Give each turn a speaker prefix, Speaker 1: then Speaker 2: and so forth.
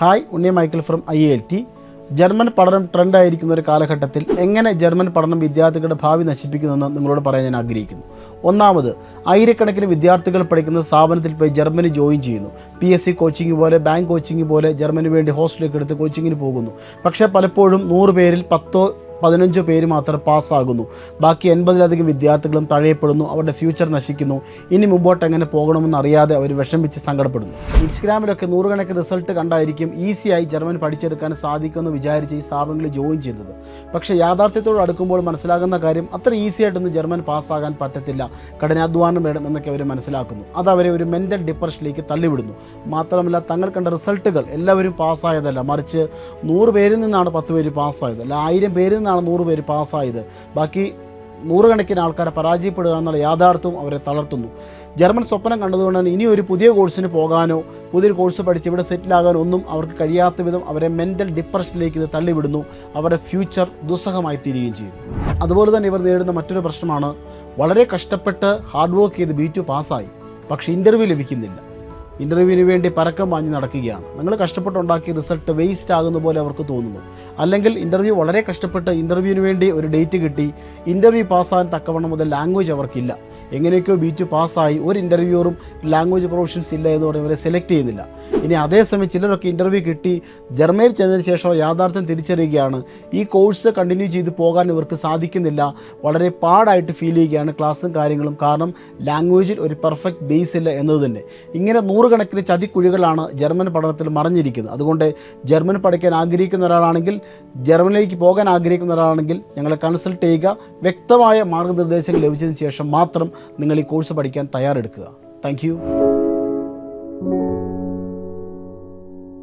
Speaker 1: Hi, Unni Michael from IIT. German പഠനം ട്രെൻഡായിരിക്കുന്ന ഒരു കാലഘട്ടത്തിൽ എങ്ങനെ ജർമ്മൻ പഠനം വിദ്യാർത്ഥികളുടെ ഭാവി നശിപ്പിക്കുമെന്ന് നിങ്ങളോട് പറയാൻ ഞാൻ ആഗ്രഹിക്കുന്നു. ഒന്നാമത്, ആയിരക്കണക്കിന് വിദ്യാർത്ഥികൾ പഠിക്കുന്ന സ്ഥാപനത്തിൽ പോയി ജർമ്മനി ജോയിൻ ചെയ്യുന്നു. PSC കോച്ചിങ് പോലെ, ബാങ്ക് കോച്ചിങ് പോലെ ജർമ്മന് വേണ്ടി ഹോസ്റ്റലൊക്കെ എടുത്ത് കോച്ചിങ്ങിന് പോകുന്നു. പക്ഷേ പലപ്പോഴും 100 പേരിൽ 10-15 പേര് മാത്രം പാസ്സാകുന്നു. ബാക്കി 80-ലധികം വിദ്യാർത്ഥികളും തഴയപ്പെടുന്നു. അവരുടെ ഫ്യൂച്ചർ നശിക്കുന്നു. ഇനി മുമ്പോട്ട് എങ്ങനെ പോകണമെന്ന് അറിയാതെ അവർ വിഷമിച്ച് സങ്കടപ്പെടുന്നു. ഇൻസ്റ്റഗ്രാമിലൊക്കെ 100 കണക്കിന് റിസൾട്ട് കണ്ടായിരിക്കും ഈസിയായി ജർമ്മൻ പഠിച്ചെടുക്കാൻ സാധിക്കുമെന്ന് വിചാരിച്ച് ഈ സ്ഥാപനങ്ങളിൽ ജോയിൻ ചെയ്യുന്നത്. പക്ഷേ യാഥാർത്ഥ്യത്തോട് അടുക്കുമ്പോൾ മനസ്സിലാകുന്ന കാര്യം അത്ര ഈസി ആയിട്ടൊന്നും ജർമ്മൻ പാസ്സാകാൻ പറ്റത്തില്ല. കഠിനാധ്വാനം വേണം എന്നൊക്കെ അവർ മനസ്സിലാക്കുന്നു. അതവരെ ഒരു മെൻ്റൽ ഡിപ്രഷനിലേക്ക് തള്ളിവിടുന്നു. മാത്രമല്ല, തങ്ങൾ കണ്ട റിസൾട്ടുകൾ എല്ലാവരും പാസ്സായതല്ല, മറിച്ച് 100 പേരിൽ നിന്നാണ് 10 പേര് പാസ്സായത്, അല്ല 1000 പേരിൽ നിന്നാണ് 100 പേര് പാസ്സായത്. ബാക്കി 100 കണക്കിന് ആൾക്കാരെ പരാജയപ്പെടുക എന്നുള്ള യാഥാർത്ഥ്യവും അവരെ തളർത്തുന്നു. ജർമ്മൻ സ്വപ്നം കണ്ടതുകൊണ്ട് തന്നെ ഇനി ഒരു പുതിയ കോഴ്സിന് പോകാനോ പുതിയൊരു കോഴ്സ് പഠിച്ച് ഇവിടെ സെറ്റിലാകാനോ ഒന്നും അവർക്ക് കഴിയാത്ത വിധം അവരെ മെൻ്റൽ ഡിപ്രഷനിലേക്ക് ഇത് തള്ളിവിടുന്നു. അവരുടെ ഫ്യൂച്ചർ ദുസ്സഹമായി തീരുകയും ചെയ്യും. അതുപോലെ തന്നെ ഇവർ നേരിടുന്ന മറ്റൊരു പ്രശ്നമാണ്, വളരെ കഷ്ടപ്പെട്ട് ഹാർഡ് വർക്ക് ചെയ്ത് B2 പാസ്സായി, പക്ഷേ ഇൻ്റർവ്യൂ ലഭിക്കുന്നില്ല. ഇൻ്റർവ്യൂവിന് വേണ്ടി പരക്കം പാഞ്ഞ് നടക്കുകയാണ്. നിങ്ങൾ കഷ്ടപ്പെട്ടുണ്ടാക്കിയ റിസൾട്ട് വേസ്റ്റ് ആകുന്ന പോലെ അവർക്ക് തോന്നുന്നു. അല്ലെങ്കിൽ ഇൻ്റർവ്യൂ വളരെ കഷ്ടപ്പെട്ട് ഇൻ്റർവ്യൂവിന് വേണ്ടി ഒരു ഡേറ്റ് കിട്ടി, ഇൻ്റർവ്യൂ പാസ്സാകാൻ തക്കവണ്ണം മുതൽ ലാംഗ്വേജ് അവർക്കില്ല. എങ്ങനെയൊക്കെയോ B2 പാസ്സായി, ഒരു ഇൻ്റർവ്യൂറും ലാംഗ്വേജ് പ്രൊഫഷൻസ് ഇല്ല എന്ന് പറഞ്ഞ് അവരെ സെലക്ട് ചെയ്യുന്നില്ല. ഇനി അതേസമയം ചിലരൊക്കെ ഇൻ്റർവ്യൂ കിട്ടി ജർമ്മനിയിൽ ചെന്നതിന് ശേഷം യാഥാർത്ഥ്യം തിരിച്ചറിയുകയാണ്, ഈ കോഴ്സ് കണ്ടിന്യൂ ചെയ്ത് പോകാൻ ഇവർക്ക് സാധിക്കുന്നില്ല, വളരെ പാടായിട്ട് ഫീൽ ചെയ്യുകയാണ് ക്ലാസ്സും കാര്യങ്ങളും. കാരണം ലാംഗ്വേജിൽ ഒരു പെർഫെക്റ്റ് ബേസ് ഇല്ല എന്നത് തന്നെ. ഇങ്ങനെ 100 കണക്കിന് ചതിക്കുഴികളാണ് ജർമ്മൻ പഠനത്തിൽ മറഞ്ഞിരിക്കുന്നത്. അതുകൊണ്ട് ജർമ്മൻ പഠിക്കാൻ ആഗ്രഹിക്കുന്ന ഒരാളാണെങ്കിൽ, ജർമ്മനിലേക്ക് പോകാൻ ആഗ്രഹിക്കുന്ന ഒരാളാണെങ്കിൽ ഞങ്ങളെ കൺസൾട്ട് ചെയ്യുക. വ്യക്തമായ മാർഗ്ഗനിർദ്ദേശങ്ങൾ ലഭിച്ചതിന് ശേഷം മാത്രം നിങ്ങൾ ഈ കോഴ്സ് പഠിക്കാൻ തയ്യാറെടുക്കുക. Thank you.